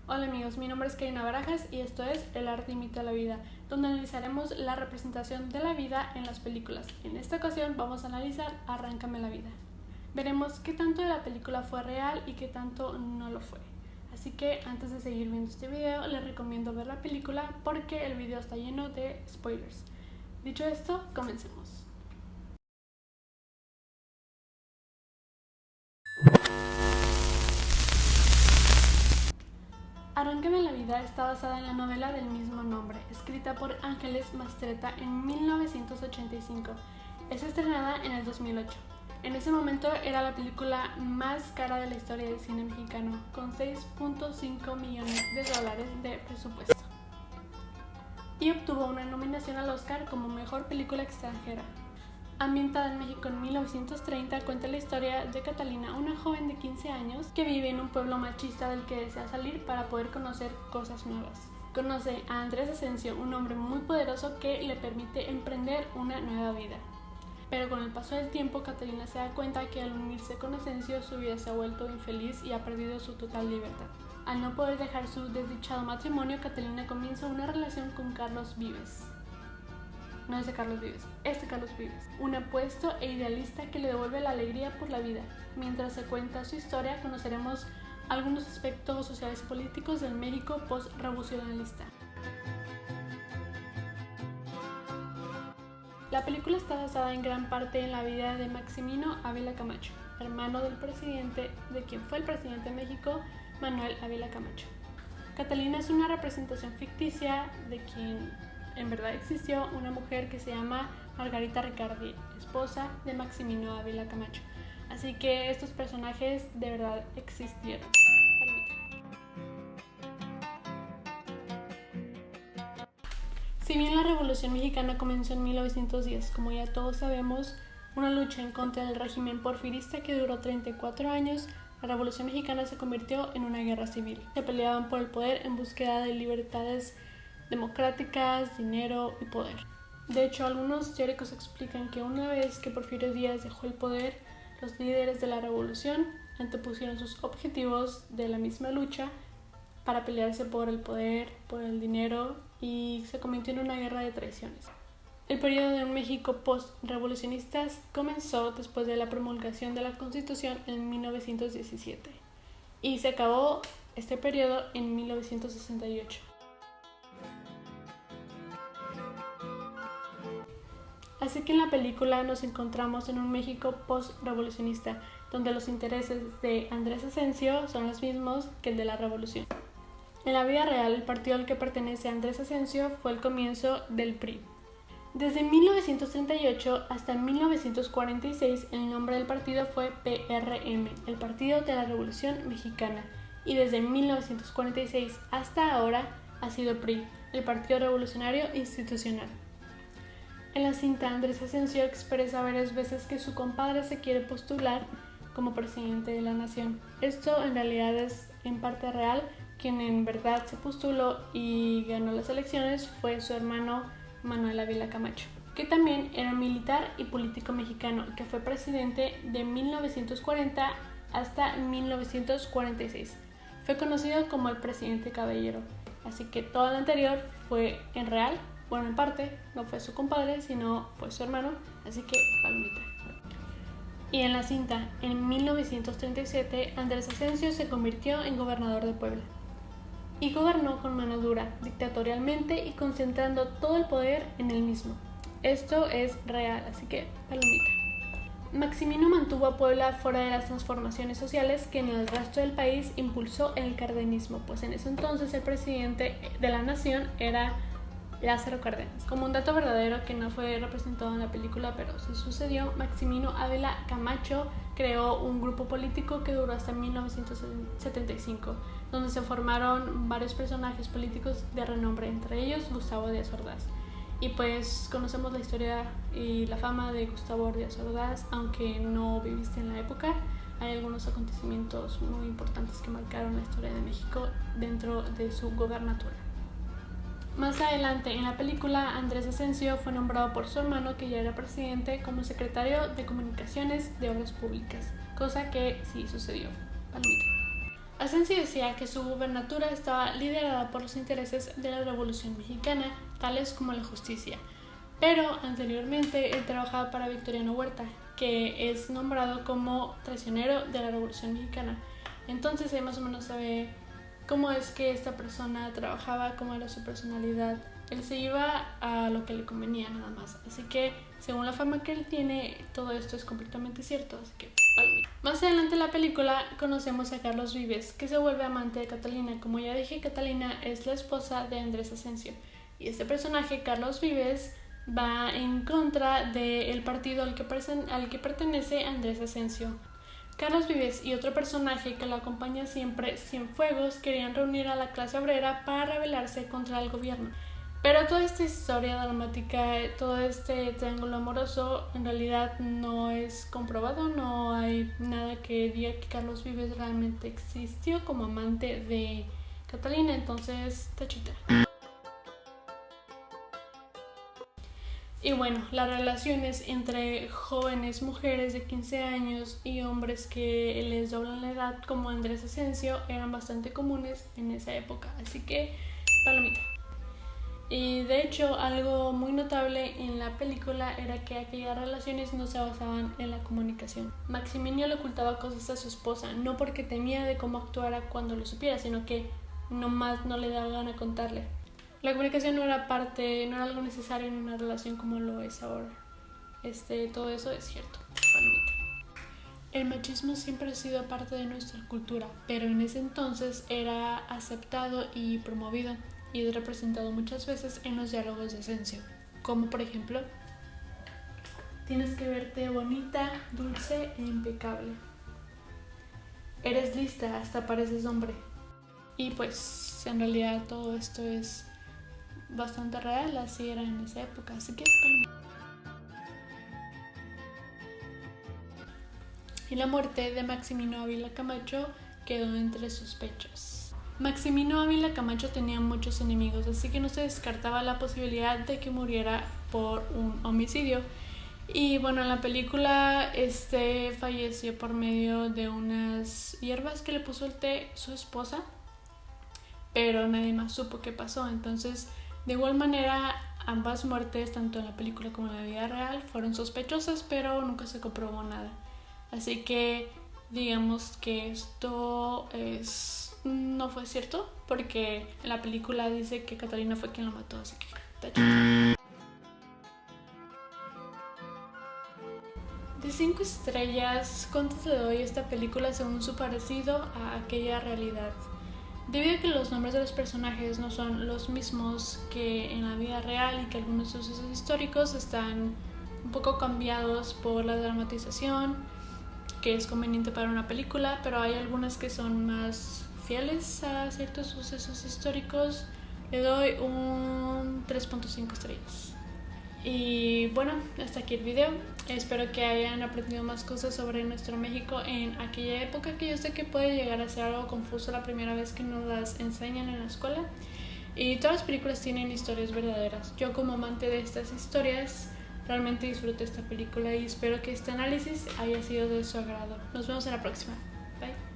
Hola amigos, mi nombre es Karina Barajas y esto es El arte imita la vida, donde analizaremos la representación de la vida en las películas. En esta ocasión vamos a analizar Arráncame la vida. Veremos qué tanto de la película fue real y qué tanto no lo fue. Así que antes de seguir viendo este video, les recomiendo ver la película porque el video está lleno de spoilers. Dicho esto, comencemos. Arráncame la vida está basada en la novela del mismo nombre, escrita por Ángeles Mastretta en 1985. Es estrenada en el 2008. En ese momento era la película más cara de la historia del cine mexicano, con $6.5 millones de presupuesto. Y obtuvo una nominación al Oscar como Mejor Película Extranjera. Ambientada en México en 1930, cuenta la historia de Catalina, una joven de 15 años que vive en un pueblo machista del que desea salir para poder conocer cosas nuevas. Conoce a Andrés Asensio, un hombre muy poderoso que le permite emprender una nueva vida. Pero con el paso del tiempo, Catalina se da cuenta que al unirse con Asensio, su vida se ha vuelto infeliz y ha perdido su total libertad. Al no poder dejar su desdichado matrimonio, Catalina comienza una relación con Carlos Vives. No es de Carlos Vives, es de Carlos Vives, un apuesto e idealista que le devuelve la alegría por la vida. Mientras se cuenta su historia, conoceremos algunos aspectos sociales y políticos del México post-revolucionarista. La película está basada en gran parte en la vida de Maximino Ávila Camacho, hermano del presidente, de quien fue el presidente de México, Manuel Ávila Camacho. Catalina es una representación ficticia de quien en verdad existió una mujer que se llama Margarita Ricardi, esposa de Maximino Ávila Camacho. Así que estos personajes de verdad existieron. Si bien la Revolución Mexicana comenzó en 1910, como ya todos sabemos, una lucha en contra del régimen porfirista que duró 34 años, la Revolución Mexicana se convirtió en una guerra civil. Se peleaban por el poder en búsqueda de libertades democráticas, dinero y poder. De hecho, algunos teóricos explican que una vez que Porfirio Díaz dejó el poder, los líderes de la revolución antepusieron sus objetivos de la misma lucha para pelearse por el poder, por el dinero, y se convirtió en una guerra de traiciones. El periodo de un México post-revolucionista comenzó después de la promulgación de la Constitución en 1917 y se acabó este periodo en 1968. Así que en la película nos encontramos en un México post-revolucionista, donde los intereses de Andrés Asensio son los mismos que el de la revolución. En la vida real, el partido al que pertenece Andrés Asensio fue el comienzo del PRI. Desde 1938 hasta 1946, el nombre del partido fue PRM, el Partido de la Revolución Mexicana, y desde 1946 hasta ahora ha sido PRI, el Partido Revolucionario Institucional. En la cinta, Andrés Asensio expresa varias veces que su compadre se quiere postular como presidente de la nación. Esto en realidad es en parte real. Quien en verdad se postuló y ganó las elecciones fue su hermano Manuel Ávila Camacho, que también era militar y político mexicano, que fue presidente de 1940 hasta 1946. Fue conocido como el presidente caballero, así que todo lo anterior fue en real. Bueno, en parte, no fue su compadre, sino fue su hermano, así que palomita. Y en la cinta, en 1937, Andrés Asensio se convirtió en gobernador de Puebla. Y gobernó con mano dura, dictatorialmente y concentrando todo el poder en él mismo. Esto es real, así que palomita. Maximino mantuvo a Puebla fuera de las transformaciones sociales que en el resto del país impulsó el cardenismo, pues en ese entonces el presidente de la nación era Lázaro Cárdenas. Como un dato verdadero que no fue representado en la película, pero sí sucedió, Maximino Ávila Camacho creó un grupo político que duró hasta 1975, donde se formaron varios personajes políticos de renombre, entre ellos Gustavo Díaz Ordaz. Y pues conocemos la historia y la fama de Gustavo Díaz Ordaz, aunque no viviste en la época. Hay algunos acontecimientos muy importantes que marcaron la historia de México dentro de su gobernatura. Más adelante en la película, Andrés Asensio fue nombrado por su hermano, que ya era presidente, como secretario de Comunicaciones de Obras Públicas, cosa que sí sucedió. Palomita. Asensio decía que su gubernatura estaba liderada por los intereses de la Revolución Mexicana, tales como la justicia. Pero anteriormente él trabajaba para Victoriano Huerta, que es nombrado como traicionero de la Revolución Mexicana. Entonces ahí más o menos se ve cómo es que esta persona trabajaba, cómo era su personalidad. Él se iba a lo que le convenía nada más. Así que según la fama que él tiene, todo esto es completamente cierto. Así que palomita. Más adelante en la película conocemos a Carlos Vives, que se vuelve amante de Catalina. Como ya dije, Catalina es la esposa de Andrés Asensio. Y este personaje, Carlos Vives, va en contra del partido al que pertenece Andrés Asensio. Carlos Vives y otro personaje que lo acompaña siempre, Cienfuegos, querían reunir a la clase obrera para rebelarse contra el gobierno. Pero toda esta historia dramática, todo este triángulo amoroso, en realidad no es comprobado, no hay nada que diga que Carlos Vives realmente existió como amante de Catalina, entonces tachita. Y bueno, las relaciones entre jóvenes mujeres de 15 años y hombres que les doblan la edad, como Andrés Asensio, eran bastante comunes en esa época, así que palomita. Y de hecho, algo muy notable en la película era que aquellas relaciones no se basaban en la comunicación. Maximino le ocultaba cosas a su esposa, no porque temía de cómo actuara cuando lo supiera, sino que nomás no le daba gana contarle. La comunicación no era algo necesario en una relación como lo es ahora. Todo eso es cierto. Palomita. El machismo siempre ha sido parte de nuestra cultura, pero en ese entonces era aceptado y promovido, y es representado muchas veces en los diálogos de Asensio, como por ejemplo: tienes que verte bonita, dulce e impecable. Eres lista, hasta pareces hombre. Y pues en realidad todo esto es bastante real, así era en esa época, así que y la muerte de Maximino Ávila Camacho quedó entre sospechas. Maximino Ávila Camacho tenía muchos enemigos, así que no se descartaba la posibilidad de que muriera por un homicidio. Y bueno, en la película falleció por medio de unas hierbas que le puso el té su esposa, pero nadie más supo qué pasó. Entonces, de igual manera, ambas muertes, tanto en la película como en la vida real, fueron sospechosas, pero nunca se comprobó nada. Así que digamos que esto no fue cierto, porque en la película dice que Catalina fue quien lo mató, así que tachita. De 5 estrellas, ¿cuántos le doy a esta película según su parecido a aquella realidad? Debido a que los nombres de los personajes no son los mismos que en la vida real y que algunos sucesos históricos están un poco cambiados por la dramatización, que es conveniente para una película, pero hay algunas que son más fieles a ciertos sucesos históricos, le doy un 3.5 estrellas. Y bueno, hasta aquí el video. Espero que hayan aprendido más cosas sobre nuestro México en aquella época, que yo sé que puede llegar a ser algo confuso la primera vez que nos las enseñan en la escuela. Y todas las películas tienen historias verdaderas. Yo, como amante de estas historias, realmente disfruté esta película y espero que este análisis haya sido de su agrado. Nos vemos en la próxima. Bye.